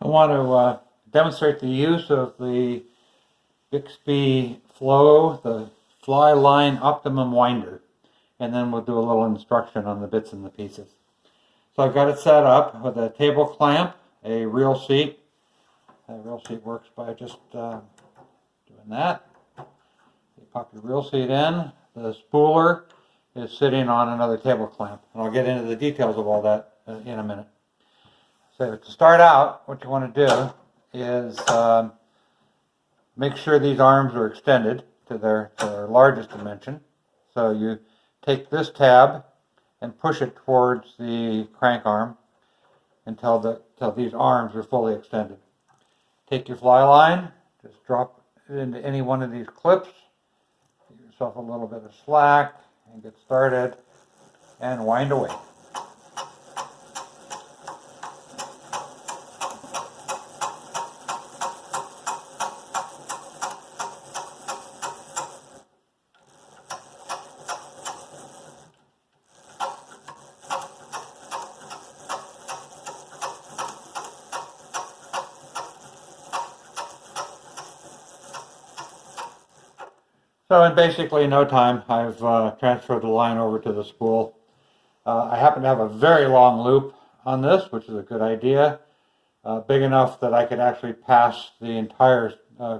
I want to demonstrate the use of the BixFish FLOW, the fly line Optimum winder, and then we'll do a little instruction on the bits and the pieces. So I've got it set up with a table clamp, a reel seat. The reel seat works by just doing that. You pop your reel seat in. The spooler is sitting on another table clamp, and I'll get into the details of all that in a minute. So to start out, what you want to do is make sure these arms are extended to their largest dimension. So you take this tab and push it towards the crank arm until these arms are fully extended. Take your fly line, just drop it into any one of these clips, give yourself a little bit of slack, and get started, and wind away. So in basically no time, I've transferred the line over to the spool. I happen to have a very long loop on this, which is a good idea. Big enough that I could actually pass the entire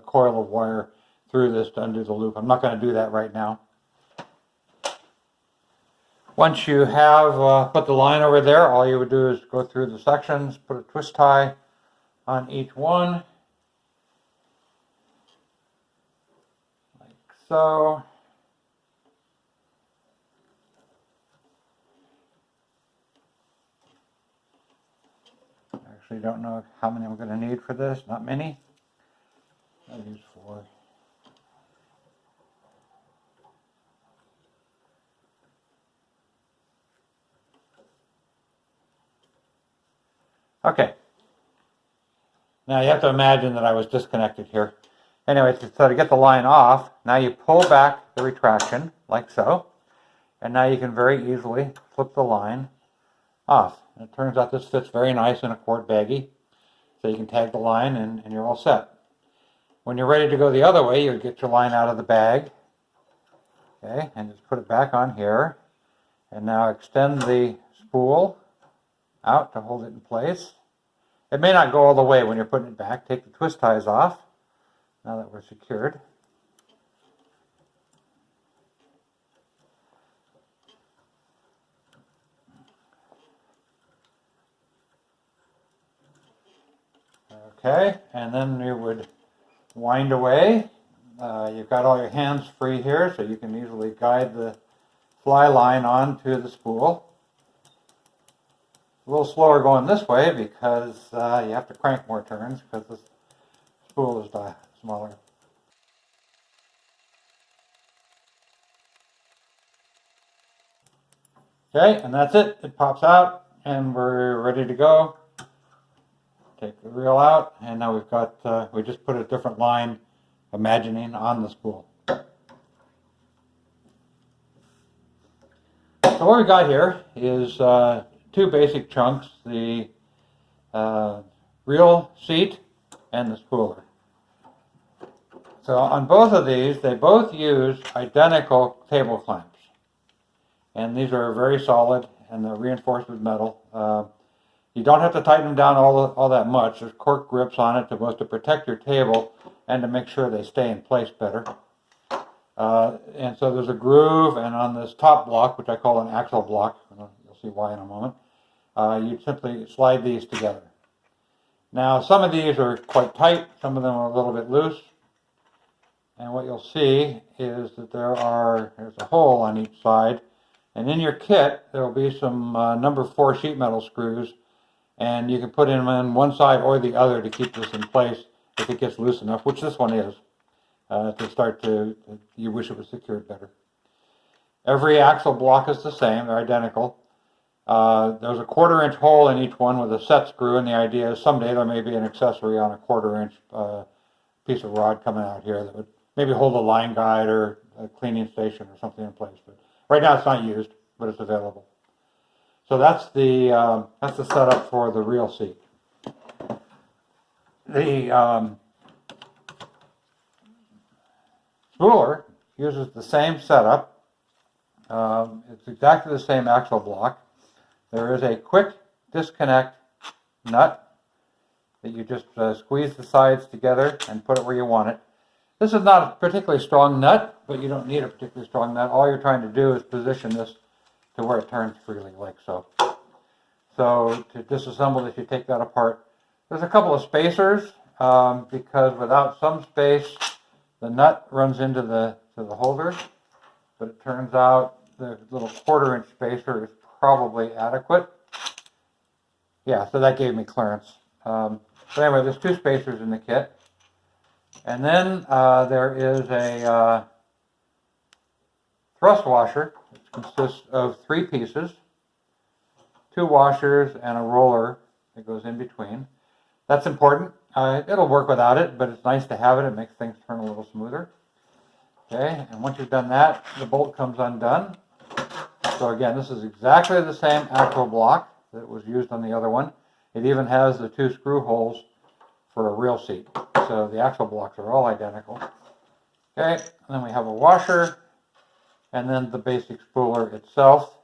coil of wire through this to undo the loop. I'm not going to do that right now. Once you have put the line over there, all you would do is go through the sections, put a twist tie on each one. So, I actually don't know how many I'm going to need for this. Not many. I'll use 4. Okay. Now you have to imagine that I was disconnected here. Anyway, so to get the line off, now you pull back the retraction, like so, and now you can very easily flip the line off. And it turns out this fits very nice in a quart baggie, so you can tag the line and you're all set. When you're ready to go the other way, you get your line out of the bag, okay, and just put it back on here, and now extend the spool out to hold it in place. It may not go all the way when you're putting it back. Take the twist ties off. Now that we're secured. Okay, and then you would wind away. You've got all your hands free here, so you can easily guide the fly line onto the spool. A little slower going this way because you have to crank more turns because the spool is smaller. Okay, and that's it. It pops out, and we're ready to go. Take the reel out, and now we've got, we just put a different line, imagining, on the spool. So what we got here is 2 basic chunks, the reel seat and the spooler. So on both of these, they both use identical table clamps. And these are very solid, and they're reinforced with metal. You don't have to tighten them down all that much. There's cork grips on it both to protect your table and to make sure they stay in place better. And so there's a groove, and on this top block, which I call an axle block, you'll see why in a moment, you simply slide these together. Now some of these are quite tight, some of them are a little bit loose. And what you'll see is that there's a hole on each side. And in your kit, there will be some number 4 sheet metal screws, and you can put them on one side or the other to keep this in place if it gets loose enough, which this one is, you wish it was secured better. Every axle block is the same, they're identical. There's a 1/4 inch hole in each one with a set screw, and the idea is someday there may be an accessory on a 1/4 inch piece of rod coming out here that would maybe hold a line guide or a cleaning station or something in place. But right now it's not used, but it's available. So that's the setup for the reel seat. The spooler uses the same setup. It's exactly the same axle block. There is a quick disconnect nut that you just squeeze the sides together and put it where you want it. This is not a particularly strong nut, but you don't need a particularly strong nut. All you're trying to do is position this to where it turns freely, like so. So to disassemble this, you take that apart. There's a couple of spacers, because without some space, the nut runs into the holder. But it turns out the little 1/4-inch spacer is probably adequate. Yeah, so that gave me clearance. But anyway, there's 2 spacers in the kit. And then there is a thrust washer, which consists of 3 pieces, 2 washers, and a roller that goes in between. That's important. It'll work without it, but it's nice to have it. It makes things turn a little smoother. Okay, and once you've done that, the bolt comes undone. So again, this is exactly the same axle block that was used on the other one. It even has the 2 screw holes for a reel seat. So the axle blocks are all identical. Okay, and then we have a washer, and then the basic spooler itself.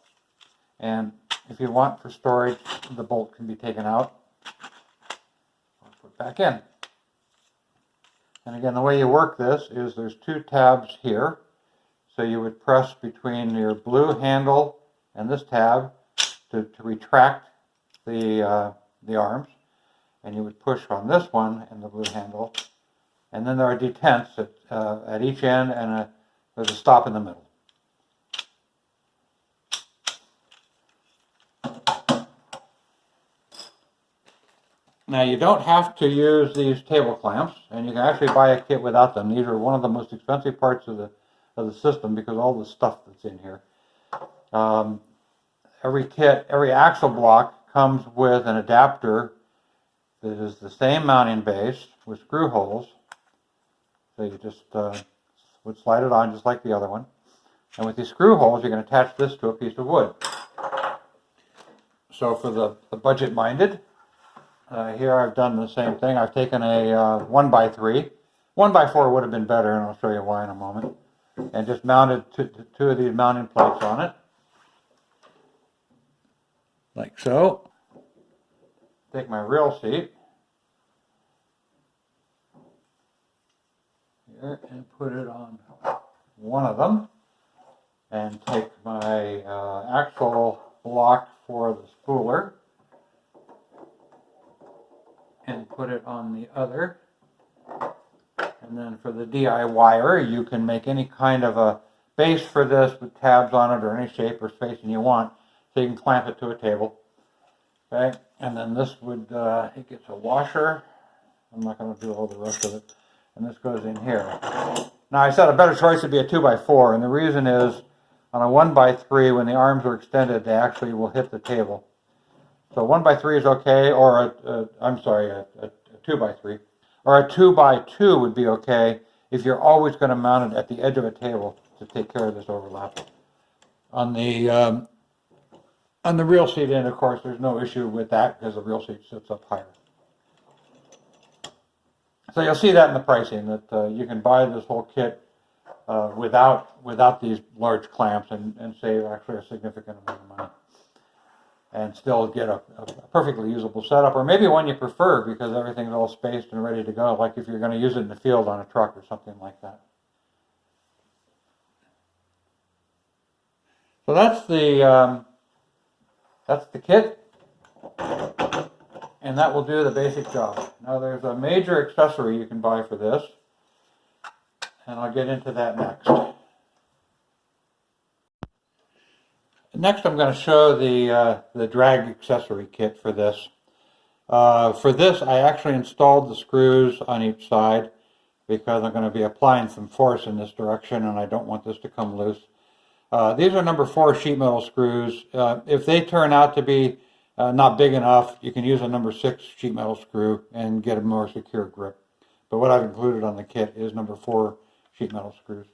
And if you want for storage, the bolt can be taken out or put back in. And again, the way you work this is there's 2 tabs here. So you would press between your blue handle and this tab to retract the arms. And you would push on this one and the blue handle. And then there are detents at each end, and there's a stop in the middle. Now you don't have to use these table clamps, and you can actually buy a kit without them. These are one of the most expensive parts of the system because of all the stuff that's in here. Every axle block comes with an adapter that is the same mounting base with screw holes. So you just would slide it on just like the other one. And with these screw holes, you can attach this to a piece of wood. So for the budget-minded, here I've done the same thing. I've taken a 1x3. 1x4 would have been better, and I'll show you why in a moment. And just mounted 2 of these mounting plates on it. Like so. Take my reel seat here and put it on one of them. And take my axle block for the spooler and put it on the other. And then for the DIYer, you can make any kind of a base for this with tabs on it or any shape or spacing you want, so you can clamp it to a table. Okay, and then this would, it gets a washer. I'm not going to do all the rest of it. And this goes in here. Now I said a better choice would be a 2x4, and the reason is on a 1x3, when the arms are extended, they actually will hit the table. So 1x3 is okay, or a 2x3. Or a 2x2 would be okay if you're always going to mount it at the edge of a table to take care of this overlap. On the reel seat end, of course, there's no issue with that because the reel seat sits up higher. So you'll see that in the pricing, that you can buy this whole kit without these large clamps and save actually a significant amount of money. And still get a perfectly usable setup, or maybe one you prefer because everything's all spaced and ready to go, like if you're going to use it in the field on a truck or something like that. So that's the kit, and that will do the basic job. Now there's a major accessory you can buy for this, and I'll get into that next. Next, I'm going to show the drag accessory kit for this. For this, I actually installed the screws on each side because I'm going to be applying some force in this direction, and I don't want this to come loose. These are number 4 sheet metal screws. If they turn out to be not big enough, you can use a number 6 sheet metal screw and get a more secure grip. But what I've included on the kit is number 4 sheet metal screws.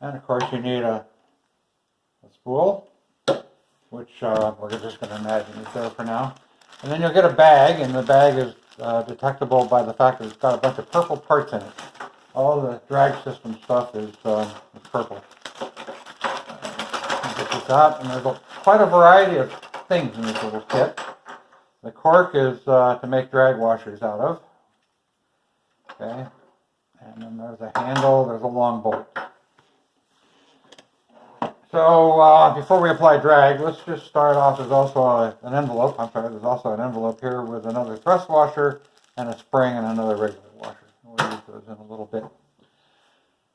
And of course you need a spool which we're just going to imagine is there for now. And then you'll get a bag, and the bag is detectable by the fact that it's got a bunch of purple parts in it. All the drag system stuff is purple. Get this out, and there's quite a variety of things in this little kit. The cork is to make drag washers out of. Okay, and then there's a handle, there's a long bolt. So before we apply drag, let's just start off. There's also an envelope. There's also an envelope here with another thrust washer and a spring and another regular washer. We'll use those in a little bit.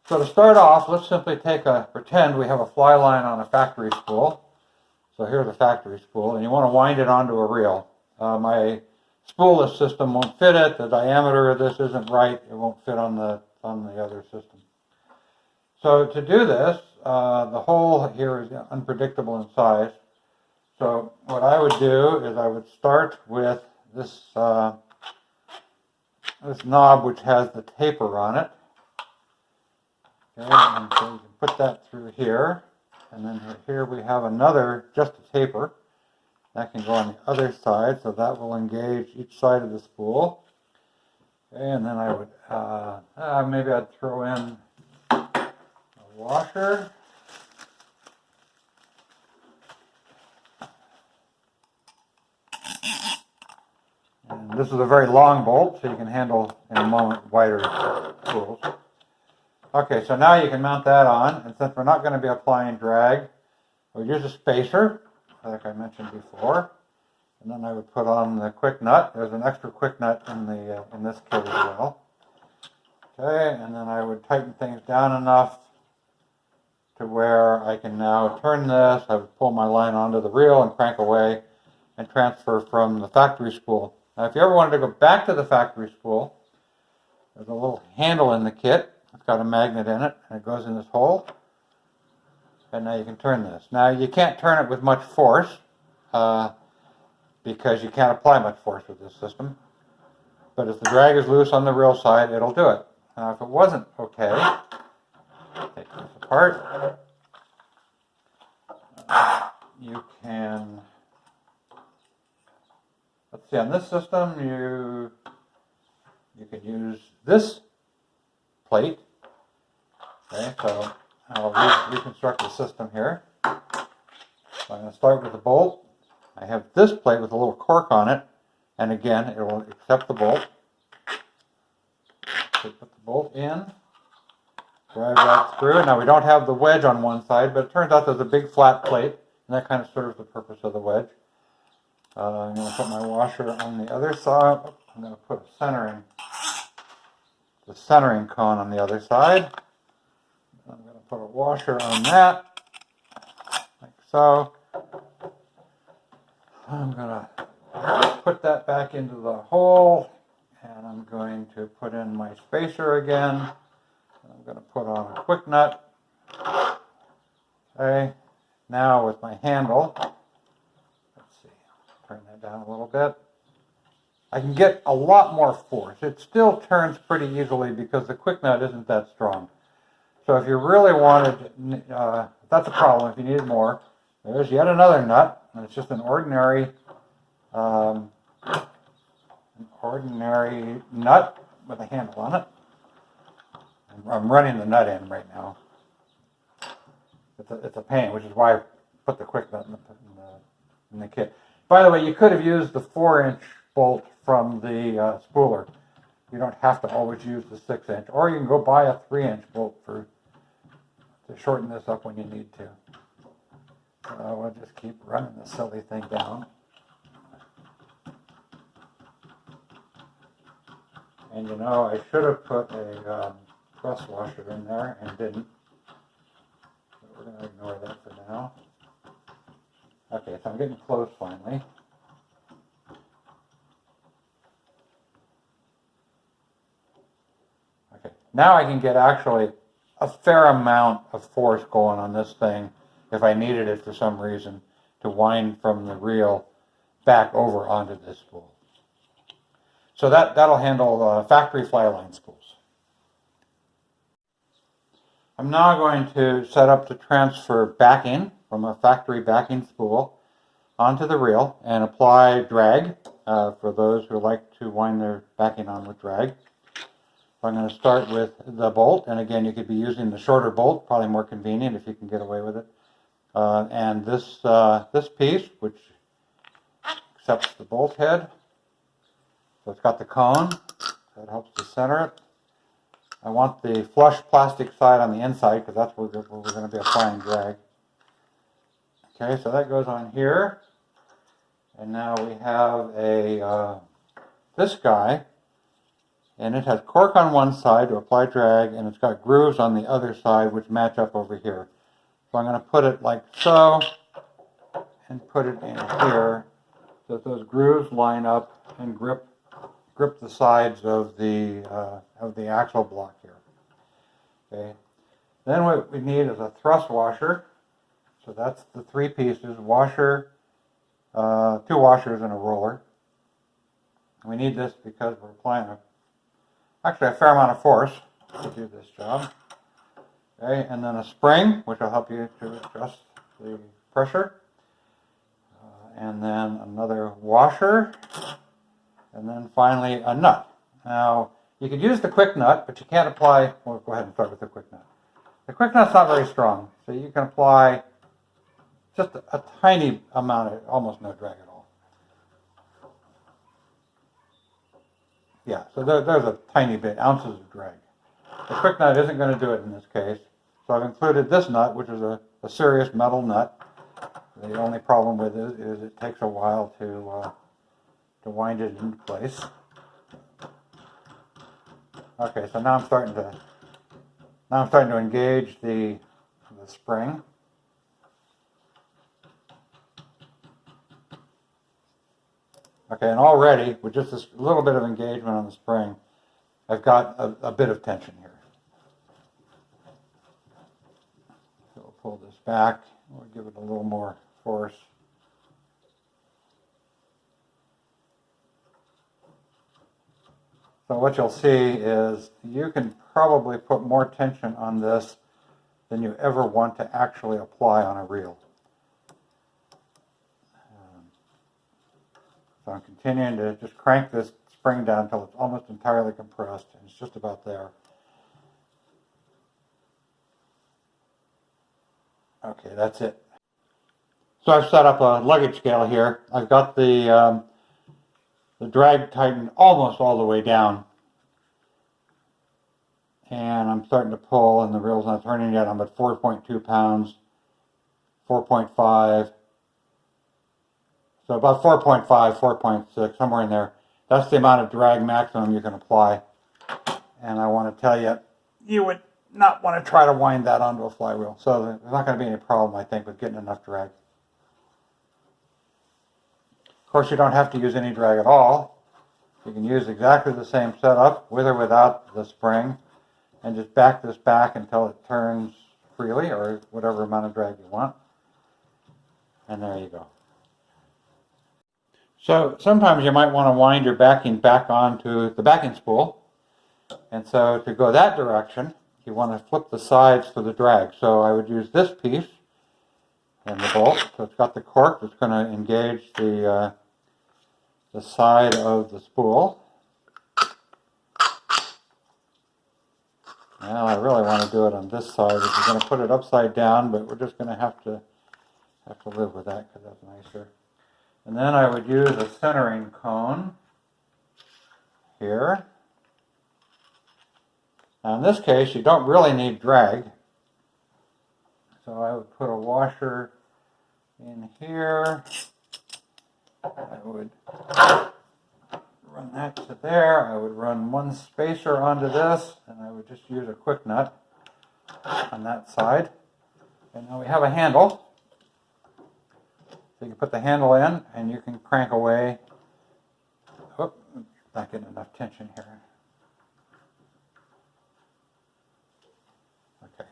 So to start off, let's simply pretend we have a fly line on a factory spool. So here's a factory spool, and you want to wind it onto a reel. My spoolless system won't fit it. The diameter of this isn't right. It won't fit on the other system. So to do this, the hole here is unpredictable in size. So what I would do is I would start with this this knob which has the taper on it. Okay, and so you can put that through here, and then here we have another, just a taper. That can go on the other side, so that will engage each side of the spool. Okay, and then I would, maybe I'd throw in a washer. And this is a very long bolt, so you can handle in a moment wider spools. Okay, so now you can mount that on, and since we're not going to be applying drag, we'll use a spacer, like I mentioned before, and then I would put on the quick nut. There's an extra quick nut in this kit as well. Okay, and then I would tighten things down enough to where I can now turn this. I would pull my line onto the reel and crank away and transfer from the factory spool. Now, if you ever wanted to go back to the factory spool, there's a little handle in the kit. It's got a magnet in it, and it goes in this hole. And now you can turn this. Now, you can't turn it with much force because you can't apply much force with this system. But if the drag is loose on the reel side, it'll do it. Now, if it wasn't okay, take this apart. You can, let's see, on this system, you can use this plate. Okay, so I'll reconstruct the system here. So I'm going to start with the bolt. I have this plate with a little cork on it, and again, it will accept the bolt. So put the bolt in, drive that through. Now we don't have the wedge on one side, but it turns out there's a big flat plate, and that kind of serves the purpose of the wedge. I'm going to put my washer on the other side. I'm going to put the centering cone on the other side. I'm going to put a washer on that, like so. I'm going to put that back into the hole, and I'm going to put in my spacer again. I'm going to put on a quick nut. Okay, now with my handle, let's see, turn that down a little bit. I can get a lot more force. It still turns pretty easily because the quick nut isn't that strong. So if you really wanted, that's a problem. If you needed more, there's yet another nut, and it's just an ordinary nut with a handle on it. I'm running the nut in right now. It's a pain, which is why I put the quick nut in the kit. By the way, you could have used the 4-inch bolt from the spooler. You don't have to always use the 6-inch, or you can go buy a 3-inch bolt to shorten this up when you need to. So we'll just keep running this silly thing down. And you know, I should have put a thrust washer in there and didn't. So we're going to ignore that for now. Okay, so I'm getting close finally. Okay, now I can get actually a fair amount of force going on this thing if I needed it for some reason to wind from the reel back over onto this spool. So that'll handle factory fly line spools. I'm now going to set up to transfer backing from a factory backing spool onto the reel and apply drag for those who like to wind their backing on with drag. So I'm going to start with the bolt, and again you could be using the shorter bolt, probably more convenient if you can get away with it. And this piece, which accepts the bolt head, so it's got the cone, so it helps to center it. I want the flush plastic side on the inside because that's where we're going to be applying drag. Okay, so that goes on here. And now we have this guy, and it has cork on one side to apply drag, and it's got grooves on the other side which match up over here. So I'm going to put it like so, and put it in here so that those grooves line up and grip the sides of the axle block here. Okay. Then what we need is a thrust washer. So that's the 3 pieces: washer, 2 washers, and a roller. We need this because we're applying actually a fair amount of force to do this job. Okay, and then a spring, which will help you to adjust the pressure. And then another washer. And then finally a nut. Now, you could use the quick nut, but you can't apply, well, go ahead and start with the quick nut. The quick nut's not very strong, so you can apply just a tiny amount of, almost no drag at all. Yeah, so there's a tiny bit, ounces of drag. The quick nut isn't going to do it in this case, so I've included this nut, which is a serious metal nut. The only problem with it is it takes a while to wind it into place. Okay, so now I'm starting to engage the spring. Okay, and already with just this little bit of engagement on the spring, I've got a bit of tension here. So we'll pull this back. We'll give it a little more force. So what you'll see is you can probably put more tension on this than you ever want to actually apply on a reel. So I'm continuing to just crank this spring down until it's almost entirely compressed, and it's just about there. Okay, that's it. So I've set up a luggage scale here. I've got the drag tightened almost all the way down. And I'm starting to pull, and the reel's not turning yet. I'm at 4.2 pounds, 4.5. So about 4.5, 4.6, somewhere in there. That's the amount of drag maximum you can apply. And I want to tell you, you would not want to try to wind that onto a flywheel. So there's not going to be any problem, I think, with getting enough drag. Of course, you don't have to use any drag at all. You can use exactly the same setup, with or without the spring, and just back this back until it turns freely, or whatever amount of drag you want. And there you go. So sometimes you might want to wind your backing back onto the backing spool. And so to go that direction, you want to flip the sides for the drag. So I would use this piece and the bolt. So it's got the cork that's going to engage the side of the spool. Now I really want to do it on this side, which is going to put it upside down, but we're just going to have to live with that because that's nicer. And then I would use a centering cone here. Now in this case, you don't really need drag. So I would put a washer in here. I would run that to there. I would run one spacer onto this, and I would just use a quick nut on that side. And now we have a handle. So you can put the handle in, and you can crank away. Oh, not getting enough tension here. Okay.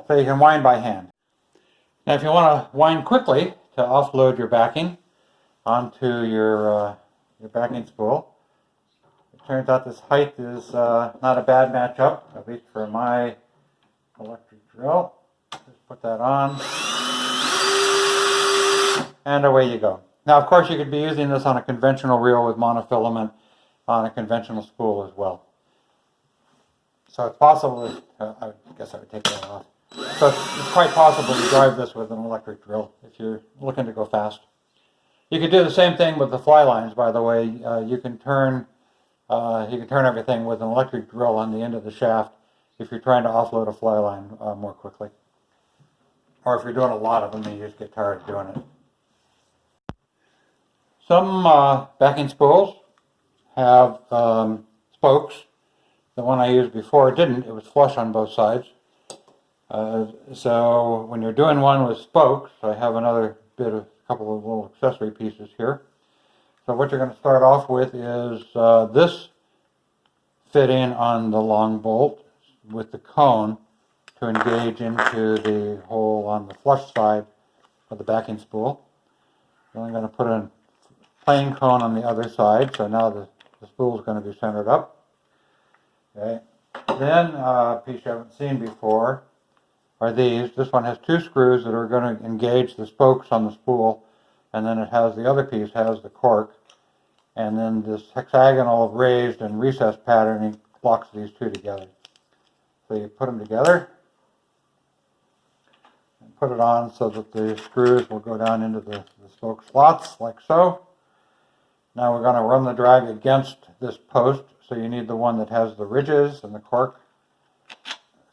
So you can wind by hand. Now if you want to wind quickly to offload your backing onto your backing spool, it turns out this height is not a bad matchup, at least for my electric drill. Just put that on. and away you go. Now, of course, you could be using this on a conventional reel with monofilament on a conventional spool as well. So it's possible, I guess I would take that off. So it's quite possible to drive this with an electric drill if you're looking to go fast. You could do the same thing with the fly lines, by the way. You can turn everything with an electric drill on the end of the shaft if you're trying to offload a fly line more quickly. Or if you're doing a lot of them and you just get tired of doing it. Some backing spools have spokes. The one I used before didn't. It was flush on both sides. So when you're doing one with spokes, I have another couple of little accessory pieces here. So what you're going to start off with is this fitting on the long bolt with the cone to engage into the hole on the flush side of the backing spool. Then I'm going to put a plain cone on the other side, so now the spool is going to be centered up. Okay. Then a piece you haven't seen before are these. This one has two screws that are going to engage the spokes on the spool, and then it has the other piece has the cork, and then this hexagonal raised and recessed patterning locks these two together. So you put them together and put it on so that the screws will go down into the spoke slots like so. Now we're going to run the drag against this post, so you need the one that has the ridges and the cork.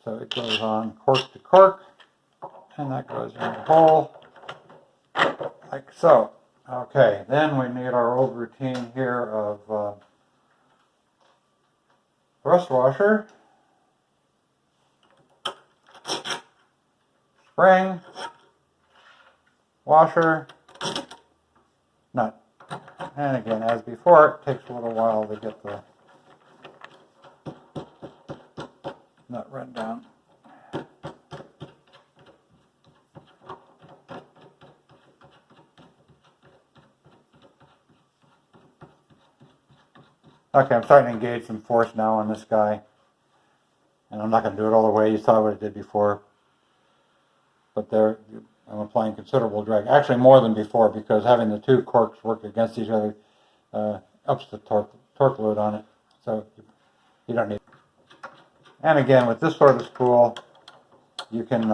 So it goes on cork to cork, and that goes in the hole like so. Okay, then we need our old routine here of thrust washer, spring, washer, nut. And again, as before, it takes a little while to get the nut run down. Okay, I'm starting to engage some force now on this guy. And I'm not going to do it all the way. You saw what I did before. But there, I'm applying considerable drag. Actually more than before, because having the two corks work against each other ups the torque load on it. So you don't need it. And again, with this sort of spool, you can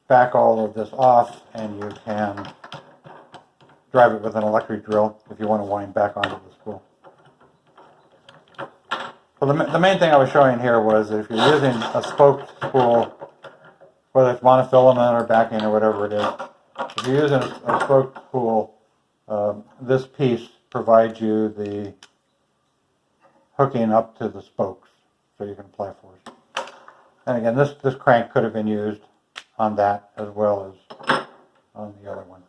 back all of this off, and you can drive it with an electric drill if you want to wind back onto the spool. Well, the main thing I was showing here was if you're using a spoked spool, whether it's monofilament or backing or whatever it is, if you're using a spoked spool, this piece provides you the hooking up to the spokes so you can apply force. And again, this crank could have been used on that as well as on the other one.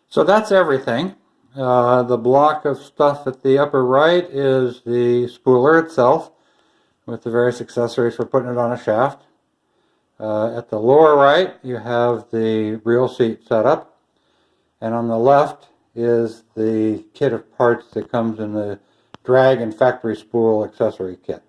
So that's everything. The block of stuff at the upper right is the spooler itself with the various accessories for putting it on a shaft. At the lower right you have the reel seat setup, and on the left is the kit of parts that comes in the drag and factory spool accessory kit.